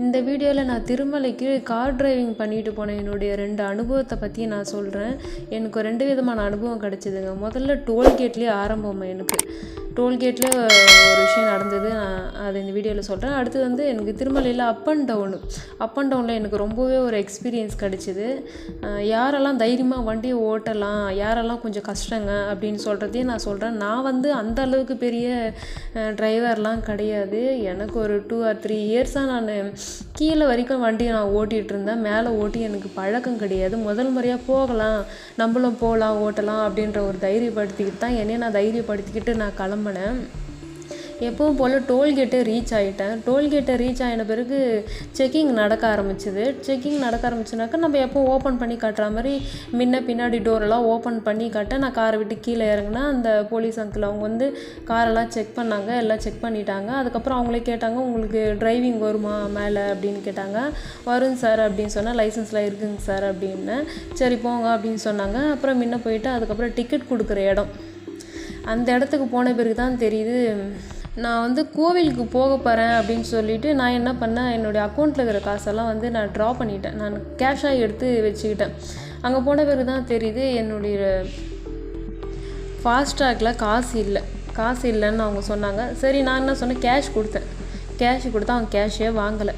இந்த வீடியோவில் நான் திருமலைக்கு கார் டிரைவிங் பண்ணிட்டு போன என்னுடைய 2 அனுபவத்தை பற்றி நான் சொல்கிறேன். எனக்கு 2 விதமான அனுபவம் கிடச்சிதுங்க. முதல்ல டோல்கேட்லேயே ஆரம்பம். எனக்கு டோல்கேட்டில் ஒரு விஷயம் நடந்தது. நான் அதை இந்த வீடியோவில் சொல்கிறேன். அடுத்தது வந்து எனக்கு திருமலையில் அப் அண்ட் டவுனில் எனக்கு ரொம்பவே ஒரு எக்ஸ்பீரியன்ஸ் கிடச்சிது. யாரெல்லாம் தைரியமாக வண்டியை ஓட்டலாம், யாரெல்லாம் கொஞ்சம் கஷ்டங்க அப்படின்னு சொல்கிறதையும் நான் சொல்கிறேன். நான் வந்து அந்த அளவுக்கு பெரிய டிரைவர்லாம் கிடையாது. எனக்கு ஒரு 2 or 3 இயர்ஸாக நான் கீழே வரைக்கும் வண்டியை நான் ஓட்டிகிட்டு இருந்தேன். மேலே ஓட்டி எனக்கு பழக்கம் கிடையாது. முதல் முறையாக போகலாம், நம்மளும் போகலாம், ஓட்டலாம் அப்படின்ற ஒரு தைரியப்படுத்திக்கிட்டு தான் என்னையை நான் தைரியப்படுத்திக்கிட்டு நான் கிளம்பினேன். எப்பவும் போல் டோல்கேட்டை ரீச் ஆகின பிறகு செக்கிங் நடக்க ஆரம்பிச்சுனாக்கா நம்ம எப்போ ஓப்பன் பண்ணி காட்டுற மாதிரி முன்ன பின்னாடி டோரெல்லாம் ஓப்பன் பண்ணி காட்ட நான் காரை விட்டு கீழே இறங்கினா அந்த போலீஸ் அங்கிள் அவங்க வந்து காரெல்லாம் செக் பண்ணாங்க. எல்லாம் செக் பண்ணிட்டாங்க. அதுக்கப்புறம் அவங்களே கேட்டாங்க, உங்களுக்கு டிரைவிங் வருமா மேலே அப்படின்னு கேட்டாங்க. வரும் சார் அப்படின்னு சொன்னால், லைசன்ஸ்லாம் இருக்குங்க சார் அப்படின்னு. சரி போங்க அப்படின்னு சொன்னாங்க. அப்புறம் முன்ன போயிட்டு அதுக்கப்புறம் டிக்கெட் கொடுக்குற இடம், அந்த இடத்துக்கு போன பிறகு தான் தெரியுது நான் வந்து கோவிலுக்கு போக போகிறேன் அப்படின்னு சொல்லிவிட்டு நான் என்ன பண்ணேன், என்னுடைய அக்கௌண்ட்டில் இருக்கிற காசெல்லாம் வந்து நான் ட்ரா பண்ணிட்டேன். நான் கேஷாக எடுத்து வச்சுக்கிட்டேன். அங்கே போன பிறகு தான் தெரியுது என்னுடைய ஃபாஸ்ட்ராகில் காசு இல்லைன்னு அவங்க சொன்னாங்க. சரி நான் என்ன சொன்னேன், கேஷ் கொடுத்தா அவங்க கேஷே வாங்கலை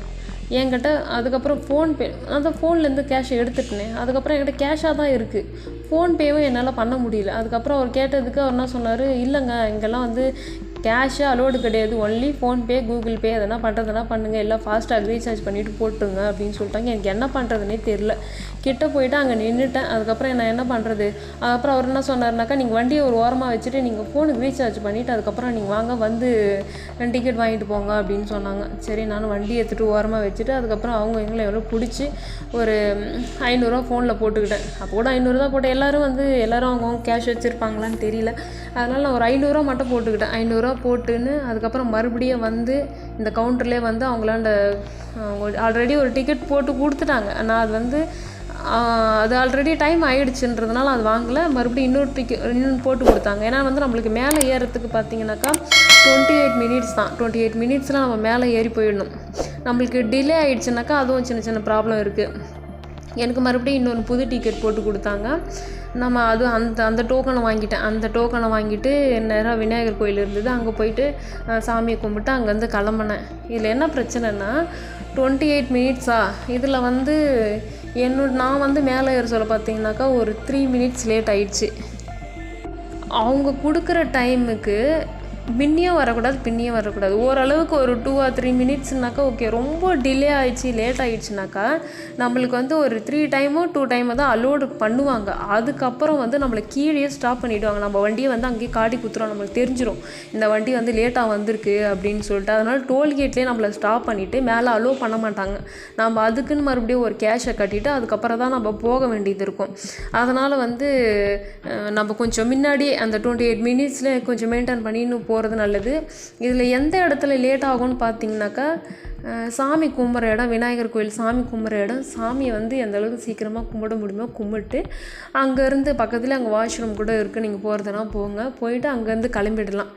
என்கிட்ட. அதுக்கப்புறம் ஃபோன்பே, அந்த ஃபோன்லேருந்து கேஷை எடுத்துட்டேனே. அதுக்கப்புறம் என்கிட்ட கேஷாக தான் இருக்குது, ஃபோன்பேவும் என்னால் பண்ண முடியல. அதுக்கப்புறம் அவர் கேட்டதுக்கு அவர் என்ன சொன்னார், இல்லைங்க இங்கெல்லாம் வந்து கேஷே அலோடு கிடையாது, ஒன்லி ஃபோன்பே, கூகுள் பே எதனா பண்ணுறதுனா பண்ணுங்கள், எல்லாம் ஃபாஸ்ட்டாக ரீசார்ஜ் பண்ணிவிட்டு போட்டுருங்க அப்படின்னு சொல்லிட்டாங்க. எனக்கு என்ன பண்ணுறதுனே தெரில. கிட்டே போயிட்டு அங்கே நின்றுட்டேன். அதுக்கப்புறம் நான் என்ன பண்ணுறது. அதுக்கப்புறம் அவர் என்ன சொன்னார்னாக்கா, நீங்கள் வண்டியை ஒரு ஓரமாக வச்சுட்டு நீங்கள் ஃபோனுக்கு ரீசார்ஜ் பண்ணிவிட்டு அதுக்கப்புறம் நீங்கள் வாங்க வந்து டிக்கெட் வாங்கிட்டு போங்க அப்படின்னு சொன்னாங்க. சரி நானும் வண்டி எடுத்துகிட்டு ஓரமாக வச்சுட்டு அதுக்கப்புறம் அவங்க எங்களை எவ்வளோ பிடிச்சி ஒரு 500 ரூபா ஃபோனில் போட்டுக்கிட்டேன். அப்போ கூட 500 தான் போட்டேன். எல்லோரும் அவங்கவுங்க கேஷ் வச்சுருப்பாங்களான்னு தெரியல. அதனால் நான் ஒரு 500 ரூபா மட்டும் போட்டுக்கிட்டேன். 500 ரூபா போட்டுன்னு அதுக்கப்புறம் மறுபடியும் வந்து இந்த கவுண்டர்லேயே வந்து அவங்களாண்ட ஆல்ரெடி ஒரு டிக்கெட் போட்டு கொடுத்துட்டாங்க. நான் அது வந்து அது ஆல்ரெடி டைம் ஆகிடுச்சுன்றதுனால அது வாங்கலை. மறுபடியும் இன்னொன்று போட்டு கொடுத்தாங்க. ஏன்னா வந்து நம்மளுக்கு மேலே ஏறத்துக்கு பார்த்தீங்கன்னாக்கா 28 மினிட்ஸ் தான். 28 மினிட்ஸில் நம்ம மேலே ஏறி போயிடணும். நம்மளுக்கு டிலே ஆகிடுச்சுனாக்கா அதுவும் சின்ன ப்ராப்ளம் இருக்குது. எனக்கு மறுபடியும் இன்னொன்று புது டிக்கெட் போட்டு கொடுத்தாங்க. நம்ம அது அந்த டோக்கனை வாங்கிட்டேன். அந்த டோக்கனை வாங்கிட்டு நேராக விநாயகர் கோயில் இருந்தது, அங்கே போயிட்டு சாமியை கும்பிட்டு அங்கேருந்து கிளம்புனேன். இதில் என்ன பிரச்சனைனா 28 மினிட்ஸா, இதில் வந்து நான் வந்து மேலே ஏற சொல்ல பார்த்தீங்கன்னாக்கா ஒரு 3 மினிட்ஸ் லேட் ஆயிடுச்சு. அவங்க கொடுக்குற டைமுக்கு பின்னியும் வரக்கூடாது. ஓரளவுக்கு ஒரு 2 or 3 மினிட்ஸ்னாக்கா ஓகே. ரொம்ப டிலே ஆகிடுச்சு, லேட் ஆகிடுச்சுனாக்கா நம்மளுக்கு வந்து ஒரு 3 டைமோ 2 டைமோ தான் அலோடு பண்ணுவாங்க. அதுக்கப்புறம் வந்து நம்மளை கீழே ஸ்டாப் பண்ணிவிடுவாங்க. நம்ம வண்டியை வந்து அங்கேயே காட்டி குத்துறோம், நம்மளுக்கு தெரிஞ்சிடும் இந்த வண்டி வந்து லேட்டாக வந்திருக்கு அப்படின்னு சொல்லிட்டு. அதனால் டோல்கேட்லேயே நம்மளை ஸ்டாப் பண்ணிவிட்டு மேலே அலோவ் பண்ண மாட்டாங்க. நம்ம அதுக்குன்னு மறுபடியும் ஒரு கேஷை கட்டிவிட்டு அதுக்கப்புறம் தான் நம்ம போக வேண்டியது இருக்கும். அதனால் வந்து நம்ம கொஞ்சம் முன்னாடியே அந்த 28 மினிட்ஸில் கொஞ்சம் மெயின்டைன் பண்ணின்னு போகிறது நல்லது. இதில் எந்த இடத்துல லேட் ஆகும்னு பார்த்தீங்கன்னாக்கா, சாமி கும்பிட்ற இடம், விநாயகர் கோயில் சாமி கும்பிட்ற இடம். சாமியை வந்து எந்த அளவுக்கு சீக்கிரமாக கும்பிட முடியுமோ கும்பிட்டு அங்கேருந்து பக்கத்தில் அங்கே வாஷ்ரூம் கூட இருக்குது, நீங்கள் போகிறதுனா போங்க, போயிட்டு அங்கேருந்து கிளம்பிடலாம்.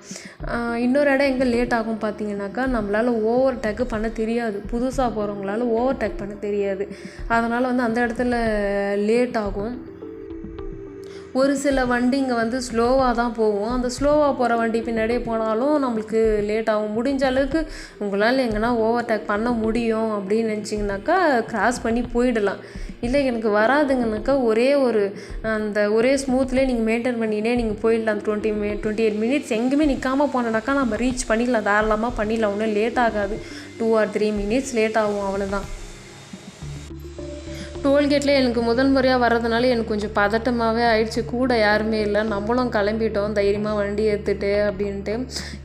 இன்னொரு இடம் எங்கே லேட் ஆகும் பார்த்தீங்கன்னாக்கா, நம்மளால் ஓவர் டேக்கு பண்ண தெரியாது. புதுசாக போகிறவங்களால ஓவர் டேக் பண்ண தெரியாது. அதனால் வந்து அந்த இடத்துல லேட் ஆகும். ஒரு சில வண்டிங்க வந்து ஸ்லோவாக தான் போகும். அந்த ஸ்லோவாக போகிற வண்டி பின்னாடியே போனாலும் நம்மளுக்கு லேட் ஆகும். முடிஞ்ச அளவுக்கு உங்களால் எங்கன்னா ஓவர்டேக் பண்ண முடியும் அப்படின்னு நினச்சிங்கனாக்கா கிராஸ் பண்ணி போயிடலாம். இல்லை எனக்கு வராதுங்கனாக்கா ஒரே ஸ்மூத்லேயே நீங்கள் மெயின்டைன் பண்ணினே நீங்கள் போயிடலாம். அந்த 28 மினிட்ஸ் எங்கேயுமே நிற்காமல் போனோன்னாக்கா நம்ம ரீச் பண்ணிடலாம், தாராளமாக பண்ணிடலாம். ஒன்றும் லேட் ஆகாது. 2 or 3 மினிட்ஸ் லேட் ஆகும், அவ்வளோதான். டோல்கேட்டில் எனக்கு முதல் முறையாக வர்றதுனால எனக்கு கொஞ்சம் பதட்டமாகவே ஆயிடுச்சு. கூட யாருமே இல்லை, நம்மளும் கிளம்பிட்டோம் தைரியமாக வண்டி எடுத்துகிட்டு அப்படின்ட்டு.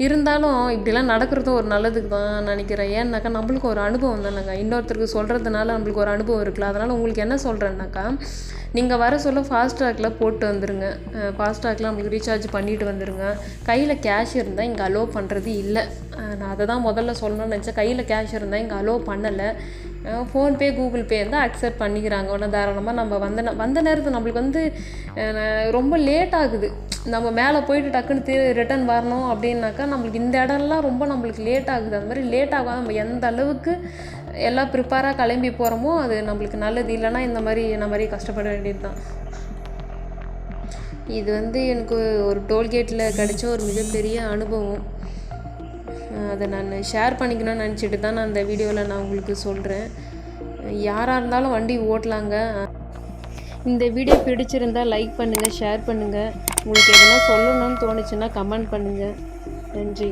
இருந்தாலும் இப்படிலாம் நடக்கிறதும் ஒரு நல்லதுக்கு தான் நினைக்கிறேன். ஏன்னாக்கா நம்மளுக்கு ஒரு அனுபவம் தானேங்க, இன்னொருத்தருக்கு சொல்கிறதுனால நம்மளுக்கு ஒரு அனுபவம் இருக்குல்ல. அதனால் உங்களுக்கு என்ன சொல்கிறேன்னாக்கா, நீங்கள் வர சொல்ல ஃபாஸ்ட்ராகில் போட்டு வந்துடுங்க. ஃபாஸ்ட்ராகில் நம்மளுக்கு ரீசார்ஜ் பண்ணிவிட்டு வந்துடுங்க. கையில் கேஷ் இருந்தால் இங்கே அலோவ் பண்ணுறது இல்லை. நான் அதை தான் முதல்ல சொல்லணும்னு நினச்சேன். கையில் கேஷ் இருந்தால் இங்கே அலோவ் பண்ணலை. ஃபோன்பே, கூகுள் பே இருந்தால் அக்செப்ட் பண்ணிக்கிறாங்க. உடனே தாராளமாக நம்ம வந்த நேரத்தில் நம்மளுக்கு வந்து ரொம்ப லேட் ஆகுது. நம்ம மேலே போயிட்டு டக்குன்னு ரிட்டன் வரணும் அப்படின்னாக்கா நம்மளுக்கு இந்த இடம்லாம் ரொம்ப நம்மளுக்கு லேட் ஆகுது. அந்த மாதிரி லேட் ஆகாது. நம்ம எந்த அளவுக்கு எல்லாம் ப்ரிப்பேராக கிளம்பி போகிறோமோ அது நம்மளுக்கு நல்லது. இல்லைன்னா இந்த மாதிரி என்ன மாதிரி கஷ்டப்பட வேண்டியது தான். இது எனக்கு ஒரு டோல்கேட்டில் கிடைச்ச ஒரு மிகப்பெரிய அனுபவம். அதை நான் ஷேர் பண்ணிக்கணும்னு நினச்சிட்டு தான் நான் அந்த வீடியோவில் நான் உங்களுக்கு சொல்கிறேன். யாராக இருந்தாலும் வண்டி ஓட்டலாங்க. இந்த வீடியோ பிடிச்சிருந்தால் லைக் பண்ணுங்கள், ஷேர் பண்ணுங்கள். உங்களுக்கு எதனா சொல்லணும்னு தோணுச்சுன்னா கமெண்ட் பண்ணுங்கள். நன்றி.